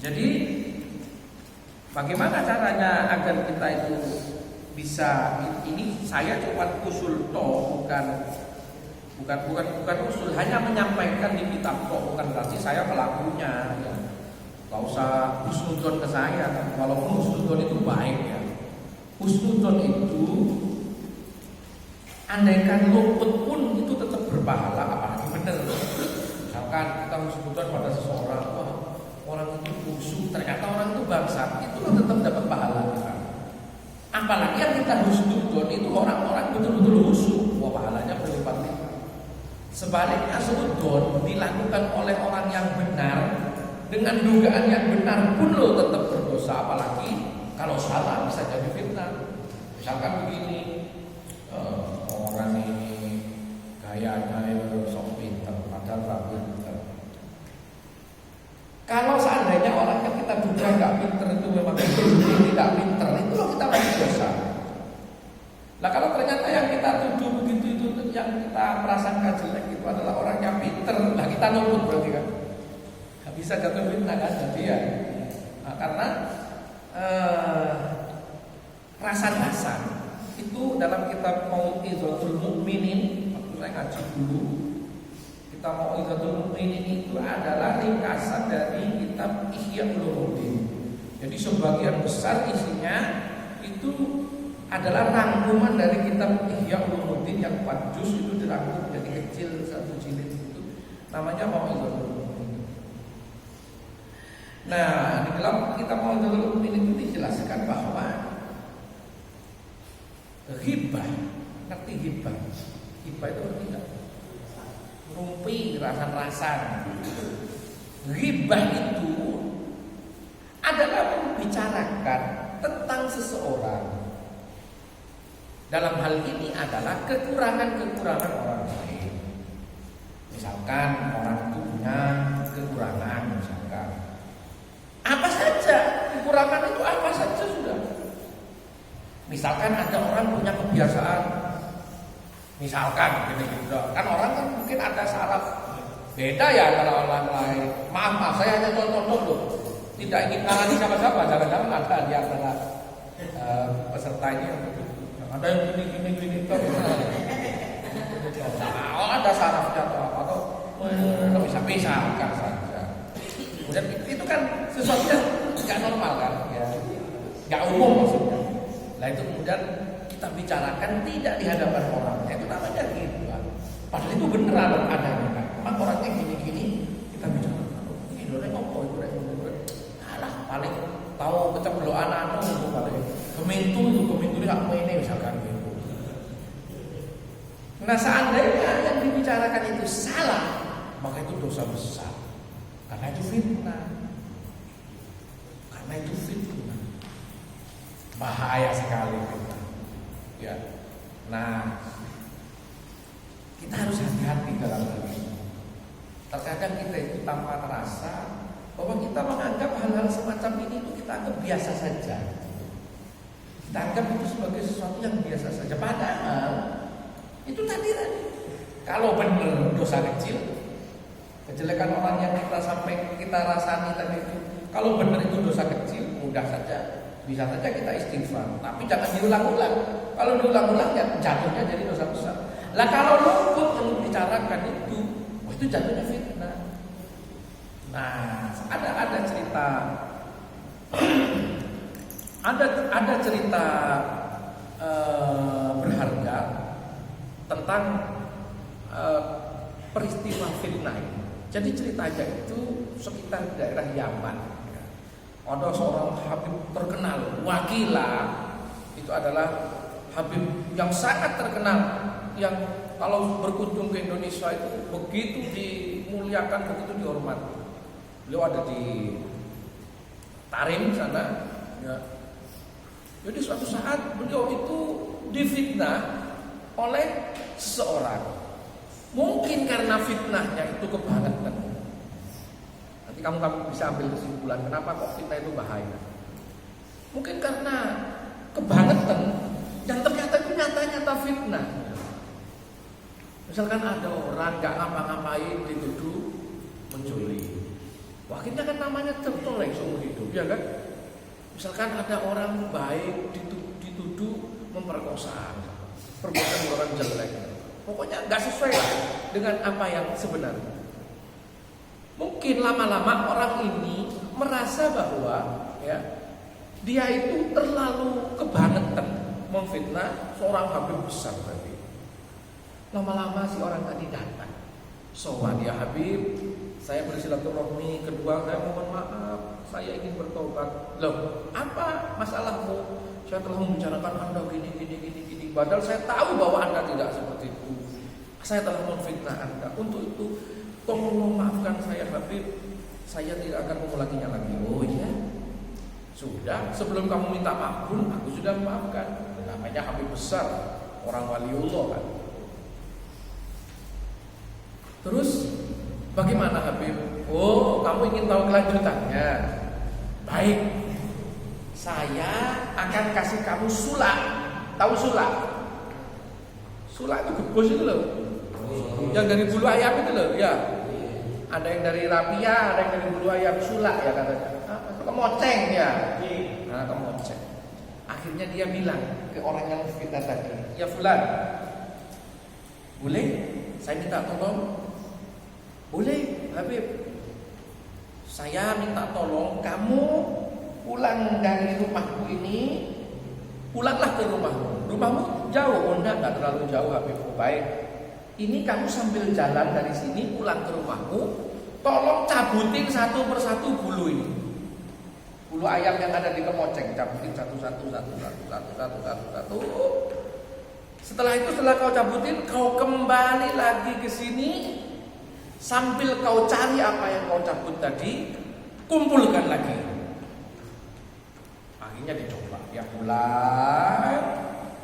Jadi bagaimana caranya agar kita itu bisa, ini saya cuma usul toh, bukan usul, hanya menyampaikan di kitab toh, bukan berarti saya pelakunya ya. Gak usah husnudon ke saya, walaupun husnudon itu baik ya. Husnudon itu andaikan luput pun itu tetap berpahala, apalagi benar. Misalkan kita husnudon pada seseorang, wah orang itu busuk, ternyata orang itu bangsat, itu tetap dapat pahala. Apalagi yang kita husnudon itu orang-orang betul-betul busuk, wah pahalanya berlipat-lipat. Sebaliknya sudon dilakukan oleh orang yang benar dengan dugaan yang benar pun lo tetap berdosa, apalagi kalau salah bisa jadi fitnah. Misalkan begini, orang ini gayanya sok pinter, padahal tak pinter. Kalau seandainya orang yang kita duga nggak pinter itu memang tidak pinter, itu loh kita masih dosa. Nah kalau ternyata yang kita tuduh begitu itu yang kita prasangka jelek itu adalah orang yang pinter, nah kita nurut berarti kan. Nggak bisa jatuh fitnah kan, jadi ya. Nah, karena rasa-rasa itu dalam kitab Mau'izatul Mu'minin, waktu saya ngaji dulu, kitab Mau'izatul Mu'minin itu adalah ringkasan dari kitab Ihya Ulumuddin. Jadi sebagian besar isinya itu adalah rangkuman dari kitab Ihya Ulumuddin yang 4 juz itu dirangkum jadi kecil satu jilid itu namanya Mau'izatul Mu'minin. Nah, di dalam kitab Mau'izatul Mu'minin itu dijelaskan bahwa ghibah, ngerti ghibah? Ghibah itu ngerti enggak? Rumpi, rasan-rasan. Ghibah itu adalah membicarakan tentang seseorang. Dalam hal ini adalah kekurangan-kekurangan orang lain. Misalkan orang itu punya kekurangan, misalkan apa saja, kekurangan itu apa saja sudah. Misalkan ada orang punya kebiasaan, misalkan gitu, kan orang kan mungkin ada saraf beda ya antara orang lain. Maaf, saya hanya contoh loh, tidak ingin ngarani siapa-siapa, jangan-jangan ada di antara peserta ini yang ada yang gini tuh. Oh, ada sarafnya atau bisa kan saja. Kemudian itu kan sesuatu yang nggak normal kan, ya, nggak umum maksudnya. Nah itu kemudian kita bicarakan tidak di hadapan orang, itu namanya gitu kan. Padahal itu beneran adanya kan. Emang orangnya gini-gini, kita bicara. Ini orang ngomong itu alah paling tahu kecebloan itu paling kemintu ini nggak ini misalkan gitu. Nah seandainya yang dibicarakan itu salah, maka itu dosa besar. Karena itu fitnah. Bahaya sekali fitnah. Ya. Nah, kita harus hati-hati dalam hal ini. Terkadang kita itu tanpa terasa bahwa kita menganggap hal-hal semacam ini itu kita anggap biasa saja. Kita anggap itu sebagai sesuatu yang biasa saja. Padahal itu tadi. Kalau benar dosa kecil, kejelekan orang yang kita rasani tadi itu, kalau benar itu dosa kecil, mudah saja, bisa saja kita istighfar. Tapi jangan diulang-ulang. Kalau diulang-ulang ya jatuhnya jadi dosa besar. Lah kalau luput yang dibicarakan itu jatuhnya fitnah. Nah, ada cerita, ada cerita berharga tentang peristiwa fitnah ini. Jadi ceritanya itu sekitar daerah Yaman. Ada seorang habib terkenal, Wakilah. Itu adalah habib yang sangat terkenal, yang kalau berkunjung ke Indonesia itu begitu dimuliakan, begitu dihormati. Beliau ada di Tarim sana, ya. Jadi suatu saat beliau itu difitnah oleh seseorang. Mungkin karena fitnahnya itu kebangetan. Nanti kamu bisa ambil kesimpulan kenapa kok fitnah itu bahaya. Mungkin karena kebangetan yang ternyata itu nyata-nyata fitnah. Misalkan ada orang nggak ngapa-ngapain dituduh mencuri, Akhirnya kan namanya tercoreng seumur hidup, ya kan? Misalkan ada orang baik dituduh memperkosa, perbuatan orang jelek, pokoknya nggak sesuai lah dengan apa yang sebenarnya. Mungkin lama-lama orang ini merasa bahwa ya dia itu terlalu kebangetan memfitnah seorang habib besar tadi. Lama-lama si orang tadi datang, sowan ya Habib, saya bersilaturahmi, kedua saya mohon maaf, saya ingin bertobat. Loh, apa masalahmu? Saya telah membicarakan Anda gini. Padahal saya tahu bahwa Anda tidak seperti itu. Saya telah memfitnah Anda. Untuk itu, tolong maafkan saya Habib. Saya tidak akan mengulanginya lagi. Oh iya, sudah. Sebelum kamu minta maaf pun, aku sudah memaafkan. Namanya Habib besar, orang waliullah kan. Terus bagaimana Habib? Oh, kamu ingin tahu kelanjutannya? Baik, saya akan kasih kamu sulak. Tahu sulak? Sulak itu gebus itu loh. Yang dari bulu ayam itu loh, ya. Ada yang dari rapia, ada yang dari bulu ayam, sulak ya katanya. Kemoceng ya. Nah, kemoceng. Akhirnya dia bilang ke orang yang fitnah tadi, ya fulan, boleh saya minta tolong? Boleh Habib, saya minta tolong kamu pulang dari rumahku ini, pulanglah ke rumahmu. Rumahmu jauh? Oh enggak terlalu jauh Habib. Oh, baik, ini kamu sambil jalan dari sini pulang ke rumahmu, tolong cabutin satu persatu bulu ini, bulu ayam yang ada di kemoceng, cabutin satu-satu. Setelah itu, setelah kau cabutin, kau kembali lagi ke sini. Sambil kau cari apa yang kau cabut tadi, kumpulkan lagi. Akhirnya dicoba, ya pulang.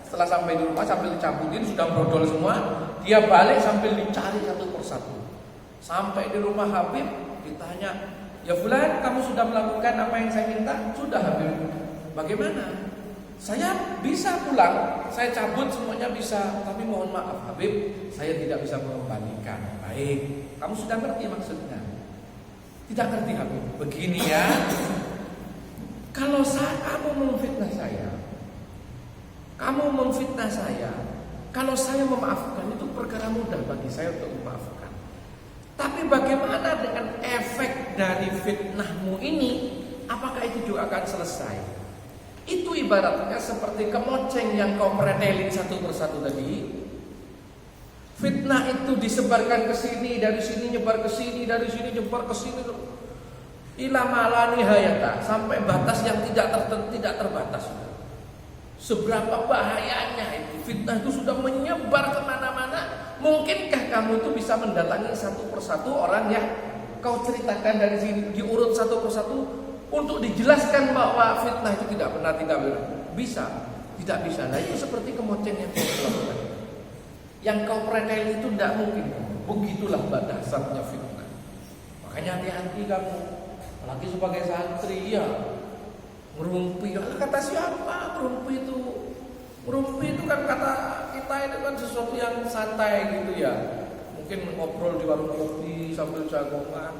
Setelah sampai di rumah sambil dicabutin, sudah brodol semua, dia balik sambil dicari satu persatu. Sampai di rumah Habib, ditanya, ya fulan, kamu sudah melakukan apa yang saya minta? Sudah Habib. Bagaimana? Saya bisa pulang, saya cabut semuanya bisa, tapi mohon maaf Habib, saya tidak bisa mengembalikan. Baik, kamu sudah ngerti maksudnya? Tidak ngerti Habib. Begini ya, kalau kamu memfitnah saya, kalau saya memaafkan itu perkara mudah bagi saya untuk memaafkan. Tapi bagaimana dengan efek dari fitnahmu ini? Apakah itu juga akan selesai? Itu ibaratnya seperti kemoceng yang kau pretelin satu persatu tadi. Fitnah itu disebarkan ke sini, dari sini nyebar ke sini, dari sini nyebar ke sini. Ila mala nihayata, sampai batas yang tidak terbatas. Seberapa bahayanya itu fitnah itu sudah menyebar kemana-mana. Mungkinkah kamu itu bisa mendatangi satu persatu orang yang kau ceritakan dari sini, diurut satu persatu untuk dijelaskan bahwa fitnah itu tidak benar? Bisa, tidak bisa. Nah itu seperti kemoceng yang kau lakukan, yang kau pretel itu tidak mungkin. Begitulah dasarnya fitnah. Makanya hati-hati kamu, apalagi sebagai santri ya. Ngerumpi, kata siapa ngerumpi itu? Ngerumpi itu kan kata kita itu kan sesuatu yang santai gitu ya. Mungkin ngobrol di warung kopi sambil jagongan.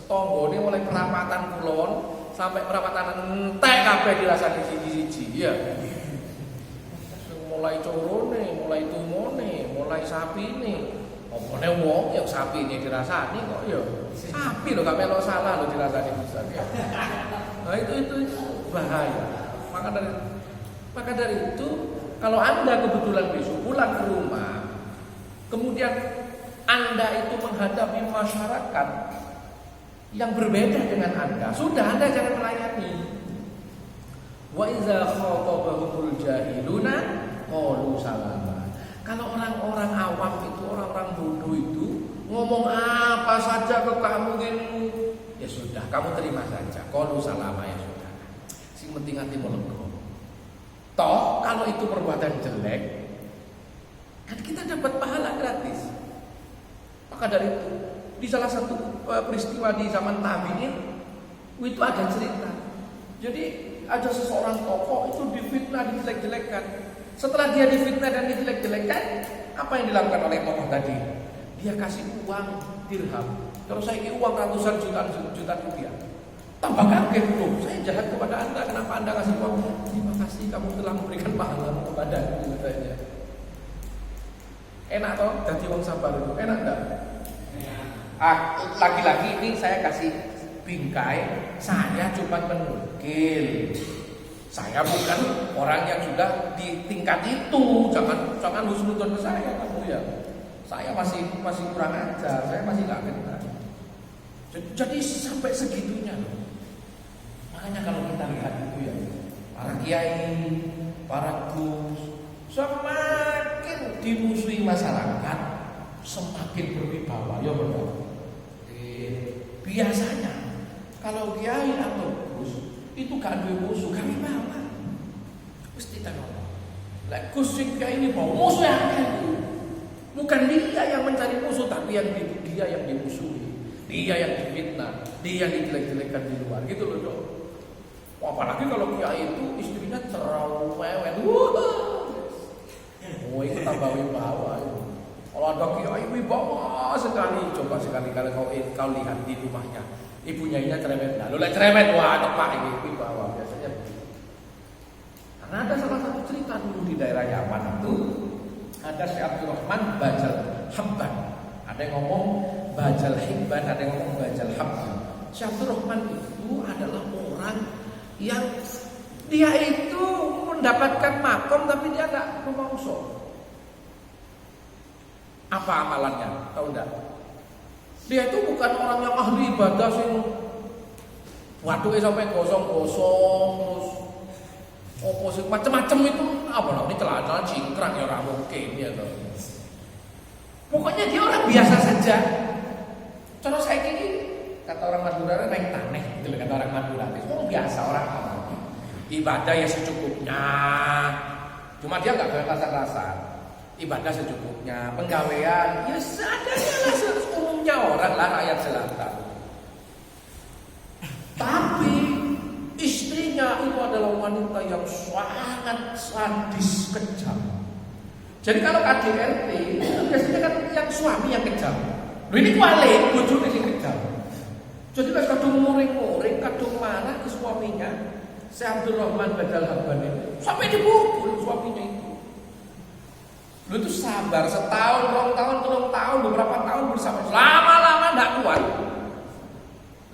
Tonggo ini mulai perapatan kulon sampai perapatan entek kabeh dirasani siji-siji ya. Mulai corone, mulai tumone, mulai sapine. Omone wong yang sapi ini dirasani kok ya. Sapi lho gak melok salah lho dirasani bisa ya. Nah itu bahaya. Maka dari itu kalau Anda kebetulan besok pulang ke rumah, kemudian Anda itu menghadapi masyarakat yang berbeda dengan Anda, sudah Anda jangan melayani. Wa iza khatabahumul jahiluna qalu salama. Kalau orang-orang awam itu, orang-orang bodoh itu ngomong apa saja ke kamu gitu, ya sudah kamu terima saja. Qalu salama, ya sudah. Sing penting hatimu lega. Toh kalau itu perbuatan jelek, kan kita dapat pahala gratis. Maka dari itu, di salah satu peristiwa di zaman tabi'in itu ada cerita. Jadi ada seseorang tokoh itu difitnah, dijelek-jelekkan. Setelah dia difitnah dan dijelek-jelekkan, apa yang dilakukan oleh tokoh tadi? Dia kasih uang dirham Terus saya ini uang ratusan juta rupiah. Tambah kaget loh, saya jahat kepada Anda. Kenapa Anda kasih uang? Terima kasih kamu telah memberikan pahala kepada aku. Enak toh, jadi uang sabar itu enak enggak? Lagi-lagi ini saya kasih bingkai. Saya cuma menukil. Saya bukan orang yang sudah di tingkat itu. Jangan husnuzon ke saya kamu ya. Saya masih kurang ajar. Saya masih nggak kenal. Jadi sampai segitunya loh. Makanya kalau kita lihat itu ya, para kiai, para gus semakin dimusuhi masyarakat, semakin berwibawa. Ya benar. Biasanya kalau kiai atau gus itu gak ada musuh, gak wibawa. Mesti tahu. Lah gus sing kiai ini mau musuh yang bukan dia yang mencari musuh, tapi dia yang dimusuhi. Dia yang difitnah, dia yang dijelek-jelekan di luar, gitu loh dok. Apalagi kalau kiai itu istrinya terlalu mewah, itu tambah wibawa. Kalau ada kiai wibawa sekali, coba sekali kalau kau lihat di rumahnya, ibunya ini cerewet, lalu lah cerewet, wah tepak ini wibawa biasanya begitu. Karena ada salah satu cerita dulu di daerah Yaman itu, ada Syekh Abdul Rahman Bajal Habban. Ada yang ngomong Bajal Hibban, ada yang ngomong Bajal Habban. Syekh Abdul Rahman itu adalah orang yang dia itu mendapatkan makom tapi dia enggak memauso. Apa amalannya? Tahu enggak? Dia itu bukan orang yang ahli ibadah sing waduke sampai gosong-gosong terus opo sing macam-macam itu apa namanya celana cingkrang ya ora mungkin ya toh. Pokoknya dia orang biasa saja. Cara saya ini kata orang Madura naik taneh gitu kata orang Madura. Itu biasa orang ibadah ya secukupnya. Cuma dia enggak berrasa-rasa. Ibadah secukupnya, penggawean ya seadanya lah seumumnya orang lah rakyat selatan. Tapi istrinya itu adalah wanita yang sangat sadis kejam. Jadi kalau KDRT biasanya kan yang suami yang kejam. Loh ini kualik, bojone sing kejam. Jadi pas kadung muring-muring, kadung marah ke suaminya, Syekh Abdul Rahman Bajal Habban itu sampai dipukul suaminya itu. Lu itu sabar setahun, 2 tahun, 3 tahun, beberapa tahun bersama. Lama-lama enggak kuat.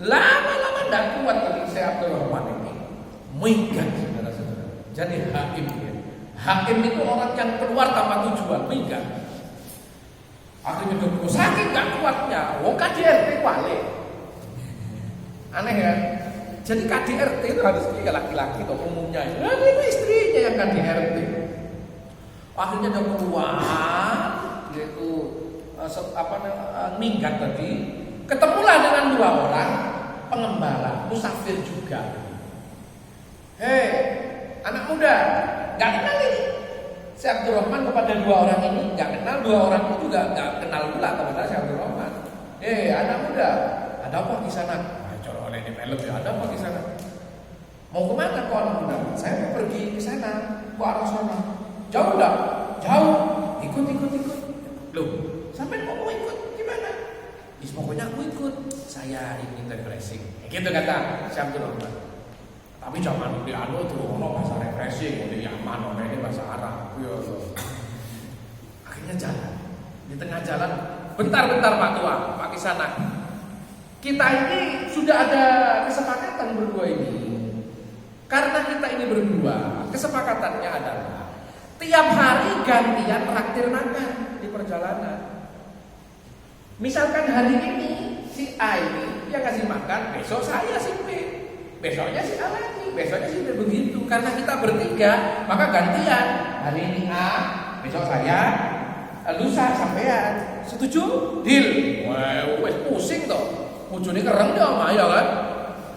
Lama-lama enggak kuat lagi Syekh Abdul Rahman ini. Minggat saudara-saudara. Jadi hakim ya. Hakim itu orang yang keluar tanpa tujuan, minggat. Akhirnya dia sakit enggak kuatnya. Wong KDRT wale. Aneh ya. Jadi KDRT itu harus laki-laki atau umumnya. Nah, itu istrinya yang KDRT. Akhirnya dia keluar, yaitu minggat tadi, ketemulah dengan 2 orang pengembala, musafir juga. Hei, anak muda, nggak kenal ini. Syekh Abdul Rahman kepada 2 orang ini nggak kenal, 2 orang itu juga nggak kenal pula kepada Syekh Abdul Rahman. Hei, anak muda, ada apa di sana? Coba oleh ini film ya, ada apa di sana? Mau kemana kau anak muda? Saya mau pergi ke sana, ke arah sana. Jauh enggak? Jauh. Ikut. Loh, sampai mau ikut gimana? Pokoknya aku ikut. Saya ingin refreshing. Gitu kata Syekh Abdul Rahman. Tapi jangan di anu itu ono bahasa refreshing, di Yaman, ono ini bahasa Arab. Ya. Akhirnya jalan. Di tengah jalan, bentar Pak Tua, Pak Kisana. Kita ini sudah ada kesepakatan berdua ini. Karena kita ini berdua, kesepakatannya adalah tiap hari gantian traktir makan di perjalanan. Misalkan hari ini si A ini yang kasih makan, besok saya si B, besoknya si A lagi, besoknya si B, begitu. Karena kita bertiga, maka gantian. Hari ini A, besok saya, lusa sampean. Setuju? Deal. Wah, wes pusing toh. Ujungnya kereng dong, ya kan?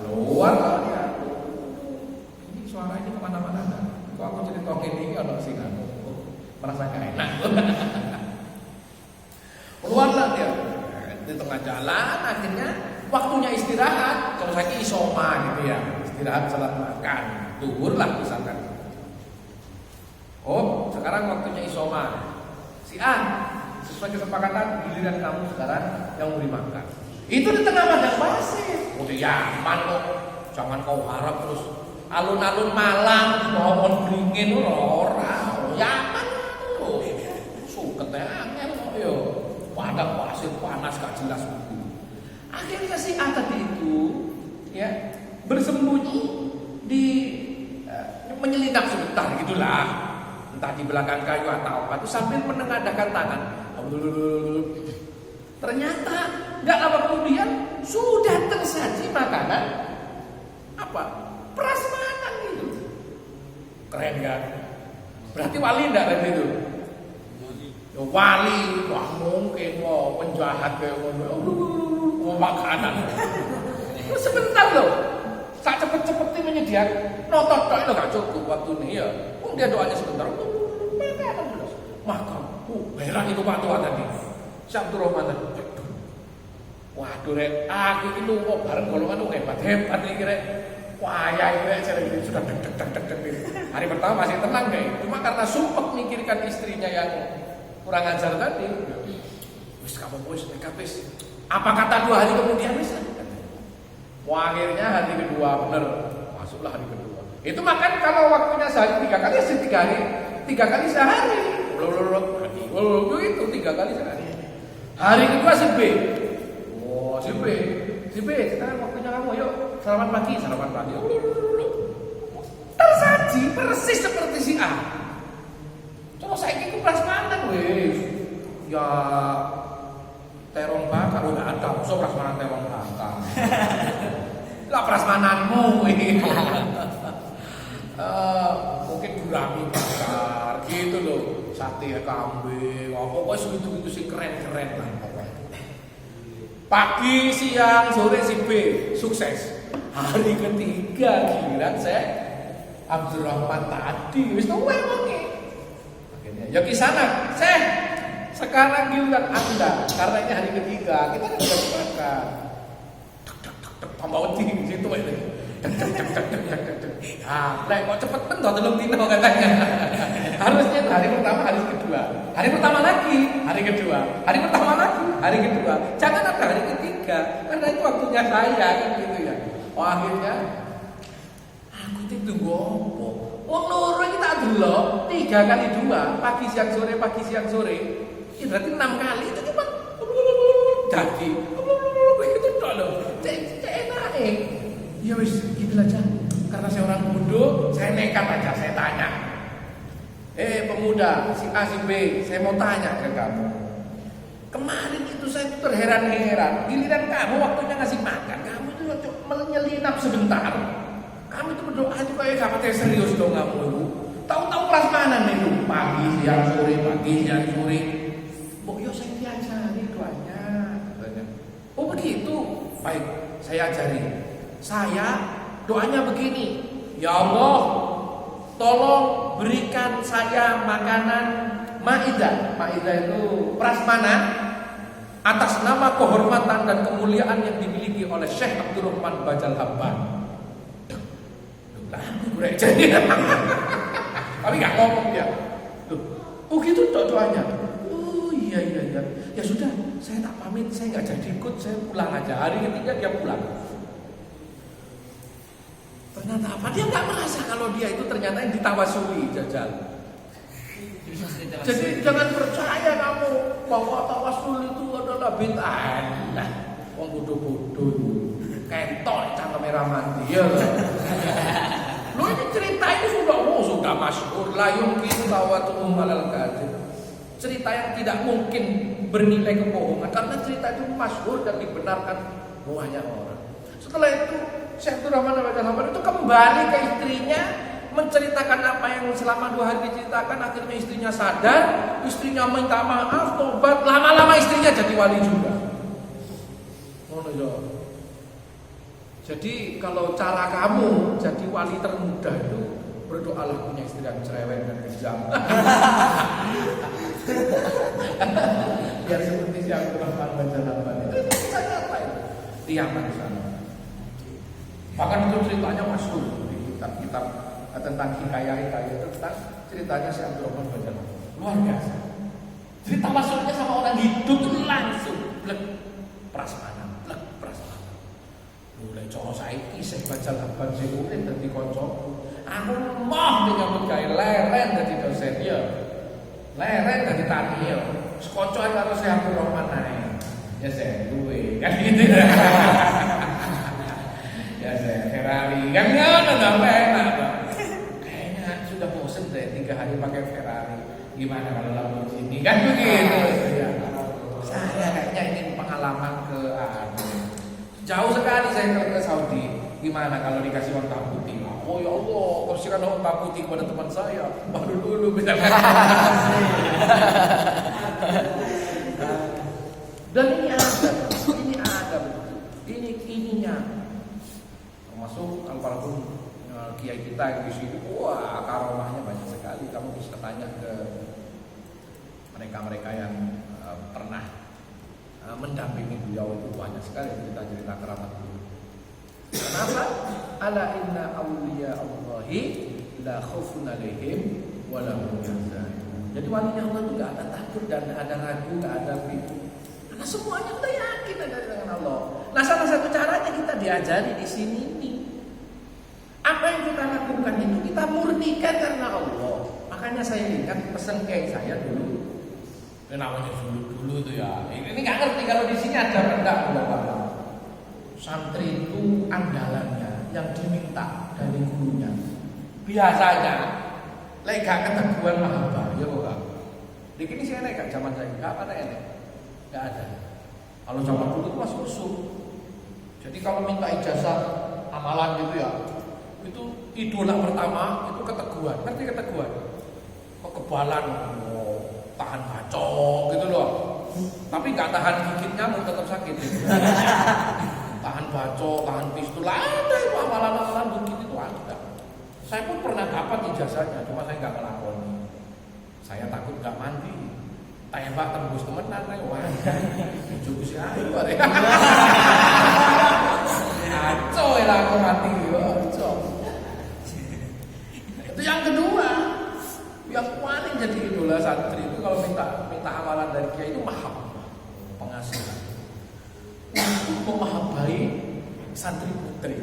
Luar toh ya. Ini suara ini kemana-mana. Kok aku cerita ini kalau sih kan merasa gak enak. Keluarlah dia di tengah jalan, akhirnya waktunya istirahat. Kalau saya isoma gitu ya, istirahat salat makan, duhur lah misalkan. Oh, sekarang waktunya isoma. Si A, sesuai kesepakatan giliran kamu sekarang yang beri makan. Itu di tengah padang pasir. Oh di Yaman kok. Jangan kau harap terus alun-alun Malang mohon beringin ora. Yaman lho. Suket angel kok yo. Padang pasir panas gak jelas begitu. Akhirnya si A tadi itu ya bersembunyi di menyelinap sebentar gitulah. Entah di belakang kayu atau apa itu sambil menengadahkan tangan. Ternyata nggak lama kemudian sudah tersaji makanan apa? Prasmanan gitu. Keren kan? Berarti wali enggak kan itu? Ya, wali, wah mungkin mau penjahat kayak mau makanan. Sebentar loh. Sak cepet-cepetnya menyediakan notot tok itu gak cukup waktu ini ya. Dia doanya sebentar. Makan. Heran itu Pak Tua tadi. Syabdur Rahman. Waduh rek, aku itu lunga bareng golongan hebat-hebat nih rek. Wah ya rek ini sudah deg-deg. Hari pertama masih tenang deh. Cuma karena sumpah mikirkan istrinya yang kurang ajar tadi. Wis kamu wis nekat wis. Apa kata 2 hari kemudian wis. Wah akhirnya hari kedua bener. Masuklah hari kedua. Itu makan kalau waktunya sehari 3 kali sih 3 hari. 3 kali sehari. Itu 3 kali sehari. Hari kedua si B. Oh, si B, sekarang waktunya kamu, yuk sarapan pagi. Tersaji persis seperti si A. Coba saya ikut prasmanan, wes. Ya terong bakar udah ada, so prasmanan terong bakar. Lah prasmananmu, mungkin gurami bakar, gitu loh. Sate kambing, pokoknya segitu-gitu sih keren-keren lah pokoknya. Pagi, siang, sore si B sukses. Hari ketiga giliran saya Abdurrahman tadi wis tuwe wonge. Akhirnya ya ki sana, sekarang giliran Anda karena ini hari ketiga kita kan sudah sepakat. Tambah wedi situ itu. Ah, kok cepet bentar telung dino katanya. Harusnya hari pertama, hari kedua. Hari pertama lagi, hari kedua. Hari pertama lagi, hari kedua. Jangan ada hari ketiga, karena itu waktunya saya kan gitu ya. Oh akhirnya aku itu gopo. Wong loro iki tak delok 3 kali 2, pagi siang sore. Ya berarti 6 kali itu cuma jadi. Itu tok lho. Cek enak. Ya wis gitu aja. Karena saya orang bodoh, saya nekat aja, saya tanya. Pemuda, si A, si B, saya mau tanya ke kamu. Kemarin itu saya terheran-heran, giliran kamu waktunya ngasih makan, kamu tuh menyelinap sebentar. Kamu itu berdoa itu kayak kamu serius dong kamu itu. Tahu-tahu prasmanan itu, pagi, siang, sore. Yo saya diajari doanya. Oh begitu, baik, saya ajari. Saya doanya begini, ya Allah, tolong berikan saya makanan maidah. Maidah itu prasmanan atas nama kehormatan dan kemuliaan yang dimiliki oleh Syekh Abdurrahman Bajal Habban. Tapi nggak ngomong dia. Oh gitu doanya. Oh iya. Ya sudah, saya tak pamit, saya nggak jadi ikut, saya pulang aja. Hari ketiga dia pulang. Ternyata apa? Dia nggak merasa kalau dia itu ternyata yang ditawasuli jajal. Jadi jangan percaya kamu bahwa tawasul itu adalah bid'ah. Nah, wong bodoh-bodoh kentok cangkem merah mandi ya. Lu ini cerita itu sudah masyhur, la yumkin tawatuhum alal kadzib. Cerita yang tidak mungkin bernilai kebohongan karena cerita itu masyhur dan dibenarkan banyak orang. Setelah itu Syekh Abdurrahman itu kembali ke istrinya menceritakan apa yang selama 2 hari diceritakan. Akhirnya istrinya sadar, istrinya minta maaf, tobat, lama-lama istrinya jadi wali juga. Jadi kalau cara kamu jadi wali termuda itu berdoalah punya istri yang cerewet dan kejam. Biar seperti Syekh Abdurrahman itu saya apa itu? Di Yaman sana. Bahkan itu ceritanya masyhur di kitab-kitab tentang hikayah itu tentang ceritanya Syekh Abdurrahman Bajal. Luar biasa. Cerita maksudnya sama orang hidup itu langsung blek prasmanan blek. cara saiki sing bacal abang sing urip dadi kancaku. Aku moh nyambut gawe leren dadi dosen ya. Leren dadi tani ya. Sekoncoan karo Syekh Abdul Rahman ae. Ya saya duwe kan gitu. Ya saya Ferrari kan ngono enggak enak. Kayaknya sudah bosen deh 3 hari pakai Ferrari. Gimana kalau Lamborghini kan begitu. Ya. Saya kayaknya ingin pengalaman ke jauh sekali saya ke Saudi. Gimana kalau dikasih onta putih? Oh ya Allah, kasihkan onta putih kepada teman saya. Baru dulu beda. Dan ini ada, ininya. Termasuk almarhum kiai kita yang di sini, wah karomahnya banyak sekali. Kamu bisa tanya ke mereka yang pernah mendampingi beliau, itu banyak sekali cerita-cerita keramat beliau. Kenapa? Ala inna awliya Allahi la khaufun alaihim wa la hum yahzanun. Jadi walinya Allah itu enggak ada takut dan enggak ada ragu, enggak ada bingung. Karena semuanya udah yakin dengan Allah. Nah, salah satu caranya kita diajari di sini nih. Apa yang kita lakukan itu kita murnikan karena Allah. Makanya saya ingat pesan kiai saya dulu. Namanya dulu tuh ya. Ini nggak ngerti kalau di sini ada enggak Bapak. Santri itu andalannya yang diminta dari gurunya. Biasanya lega keteguhan mahabbah, ya kok. Di sini saya naik zaman saya enggak ada enek. Enggak ada. Kalau zaman dulu itu masuk usul. Jadi kalau minta ijazah amalan gitu ya, itu idola pertama itu keteguhan. Ngerti keteguhan? Kekebalan, tahan bacok gitu loh. Tapi nggak tahan gigit nyamuk tetap sakit. Tahan bacok, tahan pistol, ada itu amalan-amalan begitu itu ada. Saya pun pernah dapat ijazahnya, cuma saya nggak ngelakoni. Saya takut nggak mandi. Tembak tembus temenan, wah, cukup sih ayo, ngaco ya aku mati, ngaco. Itu yang kedua, yang paling jadi idola santri itu kalau minta amalan dari kiai itu mahab, pengasihan, untuk memahabai santri putri.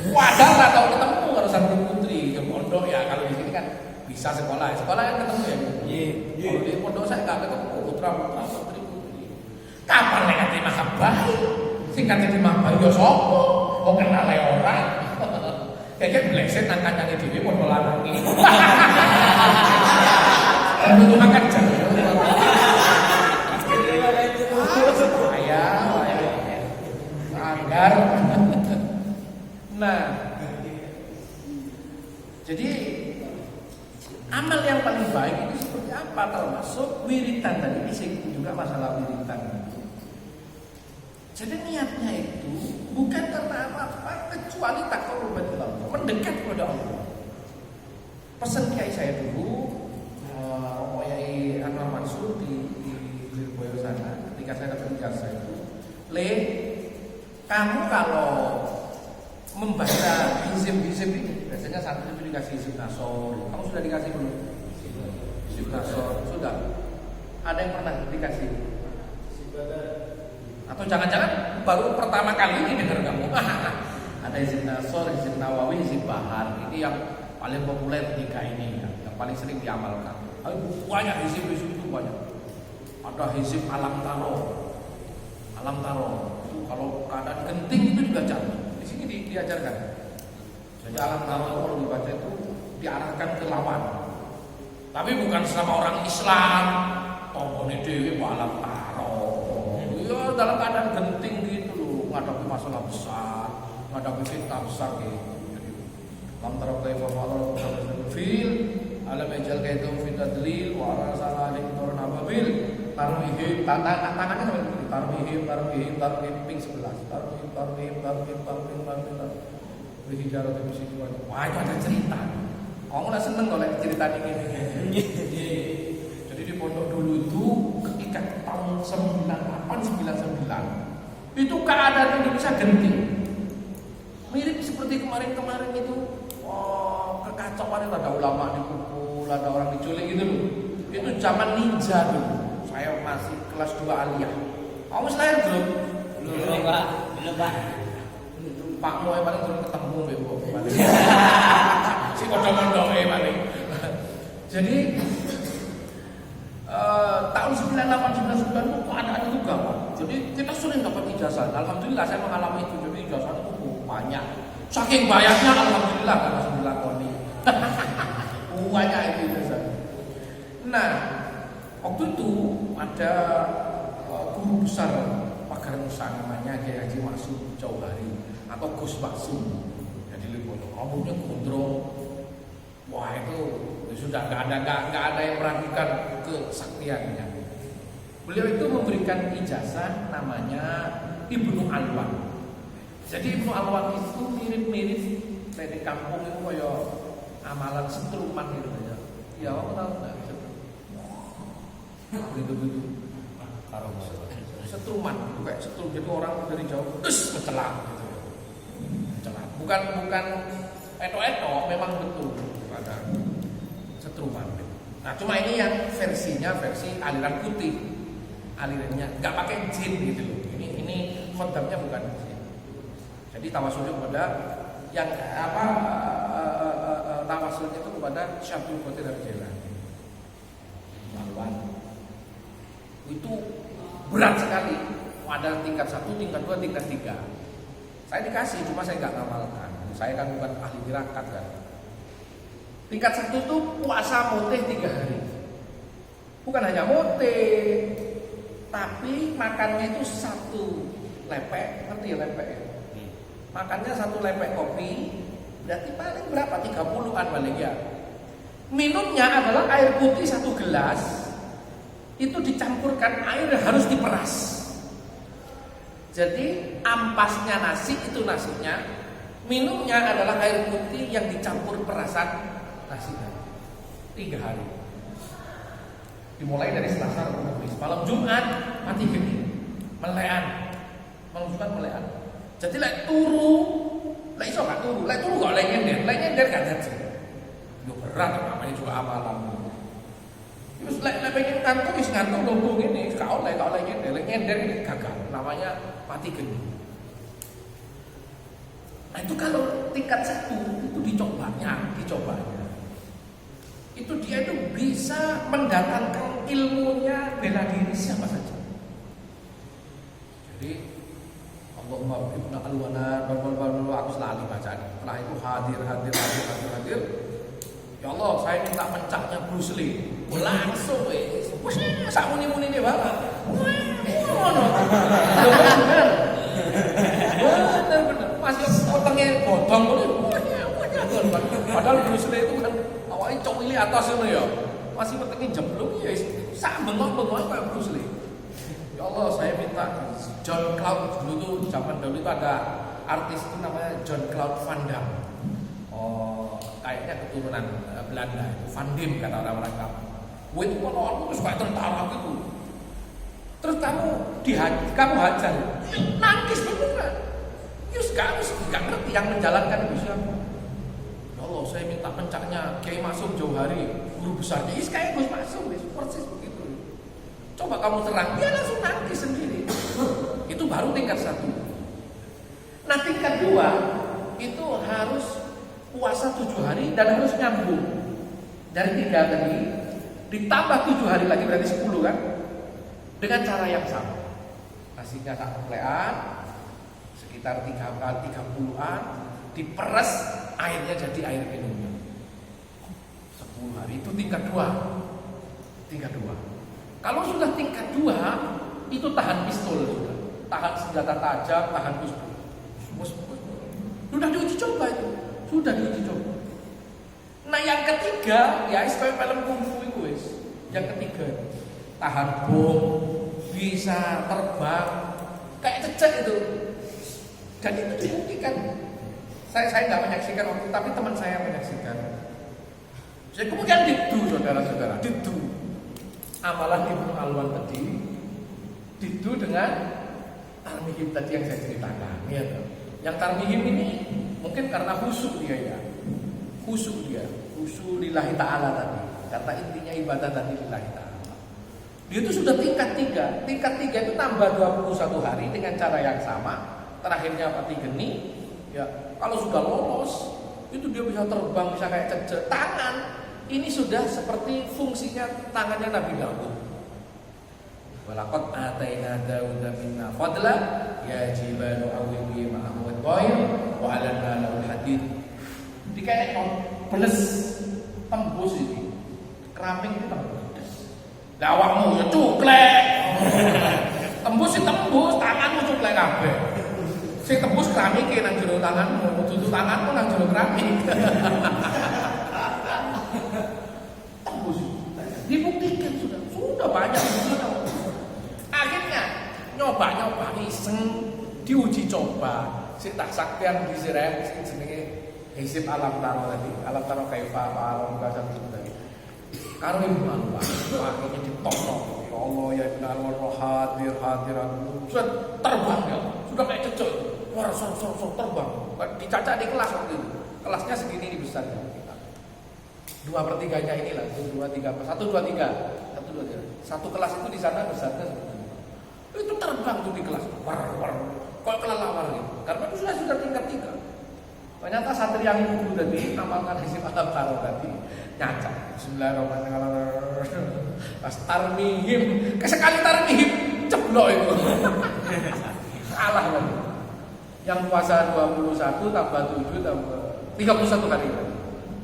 Wadah nggak tahu ketemu kalau santri putri ke pondok ya, kalau di sini kan bisa sekolah kan ketemu ya. Kalau di pondok saya nggak ketemu putra santri putri. Kapan nek terima mahabai? Sing kate dimahabai yo sapa? Kok kenal orang? Kayak bleset nang kancane dhewe pondok lanang iki. Butuh makan jam. Anggar. Nah, jadi amal yang paling baik itu seperti apa? Termasuk wiritan tadi, disinggung juga masalah wiritan. Jadi niatnya itu bukan karena apa-apa kecuali taqarrub ila Allah, mendekat kepada Allah. Pesan kiai saya dulu, Kiai Anwar Mansur di Lirboyo sana, ketika saya dapat ijazah itu, kamu kalau membaca hizib ini, biasanya santri itu dikasih hizib nasor. Kamu sudah dikasih belum? Hizib nasor sudah. Ada yang pernah dikasih? Atau jangan-jangan baru pertama kali ini dengar kamu? Ada hizib nasor, hizib nawawi, hizib bahar. Ini yang paling populer 3 ini, yang paling sering diamalkan. Banyak hizib itu banyak. Ada hizib alam taro. Kalau keadaan genting itu juga cantik. Di sini diajarkan. Jadi alam taro kalau dibaca itu diarahkan ke lawan. Tapi bukan sama orang Islam. Tombone dewi alam taro. Ya dalam keadaan genting gitu loh, menghadapi masalah besar, menghadapi fitnah besar gitu. Jadi alam taro kaifa fa'ala fil alam ejal kaitum fitadlil wa arasala alim turun ababil. Tarwihim, tangannya sampai begini. Tarwihim, ping 11. Tarwihim. Berhijarat di situ. Wah, itu ada cerita. Kamu nggak seneng kalau cerita ini. Jadi di pondok dulu itu ketika tahun 98-99 itu keadaan Indonesia genting. Mirip seperti kemarin itu. Kekacauan itu, ada ulama dipukul, ada orang diculik gitu loh. Itu zaman ninja dulu. Saya masih kelas 2 aliyah. Kamu lahir belum? Belum, Pak. Pak Moe paling turun ketemu mbek paling. Si kodho-kodhoke paling. Jadi tahun 98 99 itu keadaan itu gampang. Jadi kita sering dapat ijazah. Alhamdulillah saya mengalami itu. Jadi ijazah itu banyak. Saking banyaknya alhamdulillah kan masih dilakoni. Banyak itu ijazah. Nah, waktu itu ada guru besar Pagar Nusa namanya Kiai Haji Maksum Jauhari atau Gus Maksum. Jadi rambutnya gondrong. Wah itu sudah nggak ada yang meragukan kesaktiannya. Beliau itu memberikan ijazah namanya Ibnu Alwan. Jadi Ibnu Alwan itu mirip-mirip dari kampung itu kayak amalan setruman gitu ya. Ya kamu tahu nggak? Begitu setruman itu kayak setrum. Jadi orang dari jauh mencelah gitu. Mencelah. Bukan eto-eto, memang betul ada setruman. Nah cuma ini yang versinya versi aliran putih, alirannya nggak pakai jin gitu loh. Ini khodamnya bukan jin. Jadi tawasulnya kepada yang tawasulnya itu kepada Syabdul Qadir Al-Jailani. Alwan itu berat sekali. Ada tingkat 1, tingkat 2, tingkat 3. Saya dikasih, cuma saya nggak ngamalkan. Saya kan bukan ahli tirakat kan. Tingkat 1 itu puasa moteh 3 hari. Bukan hanya moteh, tapi makannya itu 1 lepek, ngerti ya lepek ya? Makannya 1 lepek kopi, berarti paling berapa? 30-an paling ya. Minumnya adalah air putih 1 gelas, itu dicampurkan air harus diperas. Jadi ampasnya nasi itu nasinya, minumnya adalah air putih yang dicampur perasan nasi. 3 hari. Dimulai dari Selasa sampai Kamis. Malam Jumat mati geni, melean. Malam Jumat melean. Jadi lek turu, lek iso gak turu, lek nyender gak dadi. Yo berat namanya juga amalan. Terus lek pengen ngantuk wis ngantuk lungguh ngene, gak oleh nyender, lek nyender ini gagal. Namanya mati geni. Nah itu kalau tingkat 1 itu dicobanya. Itu dia itu bisa mendatangkan ilmunya bela diri siapa saja. Jadi Allahumma ibna alwana aku selalu bacaan. Setelah itu hadir. Ya Allah, saya minta mencaknya Bruce Lee. Langsung sak muni-muni ini banget. Bener. Masih potongnya bodong padahal Bruce Lee itu kan awalnya cowili atas itu ya. Masih petengin jemblung ya sak bengok-bengok kayak Bruce Lee. Ya Allah, saya minta John Claude dulu tuh zaman dulu itu ada artis itu namanya John Claude Van Damme. Oh, kayaknya keturunan Belanda itu, Van Damme kata orang-orang kamu. Itu kalau aku tuh suka tentara gitu. Terus kamu hajar, nangis beneran. Yus kamu nggak ngerti yang menjalankan itu siapa. Ya Allah, saya minta pencaknya Kiai Maksum Jauhari, guru besarnya. Is kayak Gus Maksum, persis begitu. Coba kamu terang, dia langsung nangis sendiri. Itu baru tingkat 1. Nah tingkat 2 itu harus puasa 7 hari dan harus nyambung. Dari 3 tadi ditambah 7 hari lagi berarti 10 kan? Dengan cara yang sama. Nasinya tak keplean, sekitar 30-an, diperes airnya jadi air minumnya. 10 hari itu tingkat 2. Kalau sudah tingkat 2 itu tahan pistol sudah. Tahan senjata tajam, tahan pistol. Sudah diuji coba itu. Nah yang ketiga, ya kayak film kungfu itu wis. Yang ketiga, tahan bom, bisa terbang, kayak cecek itu. Dan itu dibuktikan. Saya nggak menyaksikan waktu, tapi teman saya menyaksikan. Saya kemudian didu, saudara-saudara, didu. Amalan Ibnu Alwan tadi, didu dengan tarmihim tadi yang saya ceritakan. Ya, yang tarmihim ini mungkin karena khusyuk dia ya. Khusyuk lillahi ta'ala tadi. Karena intinya ibadah tadi lillahi ta'ala. Dia itu sudah tingkat 3. Tingkat 3 itu tambah 21 hari dengan cara yang sama. Terakhirnya mati geni. Ya, kalau sudah lolos itu dia bisa terbang, bisa kayak cecek. Tangan ini sudah seperti fungsinya tangannya Nabi Daud. Walaqad ataina Dauda minna fadla ya jibalu awwibi ma'ahu wa-tayr wa 'alanna lahu al-hadid. Dikayak beles tembus ini. Keramik itu tembus. Lah awakmu ya cuklek. Tembus sih tembus, tanganmu cuklek kabeh. Sing tembus keramike nang jero tanganmu, dudu tanganmu nang jero keramik. Tembus. Dibuktikan sudah banyak sudah. Akhirnya nyoba iseng diuji coba. Sing tak saktian disireh sing jenenge Hizib Alam Taro tadi. Alam Taro kaifa alam kasar itu tadi. Karo Ibnu Anwar, akhirnya ditokno. Ya Allah ya Ibnu Anwar hadiran. Sudah terbang ya. Sudah kayak cecek. Wah, sor terbang. Dicaca di kelas waktu itu. Kelasnya segini ini besar ya. 2/3-nya inilah, 1, 2, 3. Satu kelas itu di sana besarnya seperti itu. Itu terbang tuh di kelas. War. Kok kelelawar gitu. Karena itu sudah tingkat 3. Ternyata santri yang itu tadi amalkan Hizib Alam Taro tadi nyaca. Bismillahirrahmanirrahim. Pas tarmihim, sekali tarmihim ceblok itu. Kalah lagi. Yang puasa 21 tambah 7 tambah 31 kali.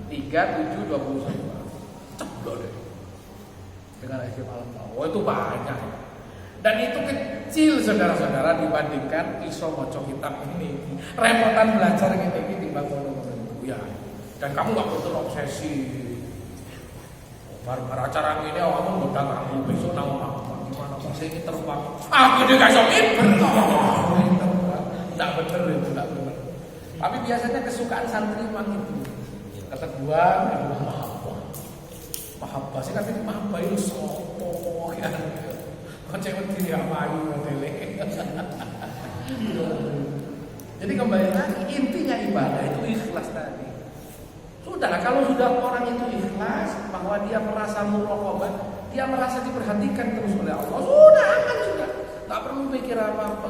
3, 7, 21. Ceblok deh. Dengan Hizib Alam Taro. Oh itu banyak. Dan itu kecil saudara-saudara dibandingkan iso maca kitab ini. Repotan belajar ini timbang ngono-ngono itu ya. Dan kamu gak perlu obsesi. Bar acara ini kamu ngundang kamu besok nang omah. Gimana kok sing terbang? Aku juga iso miber. Enggak bener itu, enggak bener. Tapi biasanya kesukaan santri memang itu. Kata gua mahabbah sih tapi mahabbah itu sopo ya. Kocek dia apain modele. Jadi kembali lagi intinya ibadah itu ikhlas tadi. Sudahlah kalau sudah orang itu ikhlas bahwa dia merasa muraqabah, dia merasa diperhatikan terus oleh Allah. Sudah akan sudah. Tak perlu mikir apa-apa.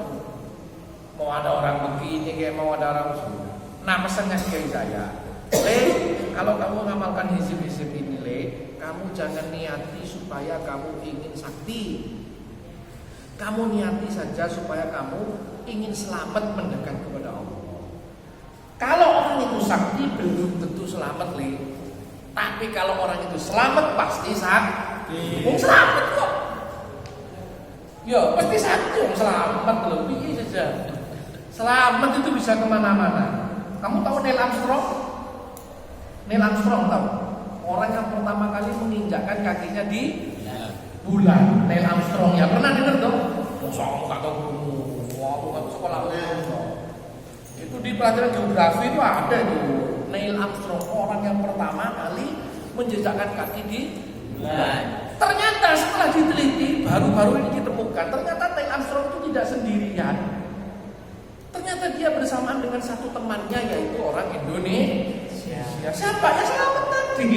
Mau ada orang begini kayak mau ada orang sudah. Nah, pesannya kiai saya, kalau kamu mengamalkan hizib-hizib ini, kamu jangan niati supaya kamu ingin sakti. Kamu niati saja supaya kamu ingin selamat mendekat kepada Allah. Kalau orang itu sakti belum tentu selamat, Tapi kalau orang itu selamat pasti sakti. Selamat kok. Ya pasti sakti. Selamat lebih saja. Selamat itu bisa kemana-mana. Kamu tahu Neil Armstrong? Neil Armstrong tahu? Orang yang pertama kali menginjakkan kakinya di bulan. Neil Armstrong ya pernah dengar dong? Aku nggak tahu aku nggak sekolah itu di pelajaran geografi itu ada itu Neil Armstrong orang yang pertama kali menjejakkan kaki di bulan. Ternyata setelah diteliti baru-baru ini ditemukan ternyata Neil Armstrong itu tidak sendirian. Ternyata dia bersamaan dengan satu temannya yaitu orang Indonesia. Siapa? Ya selamat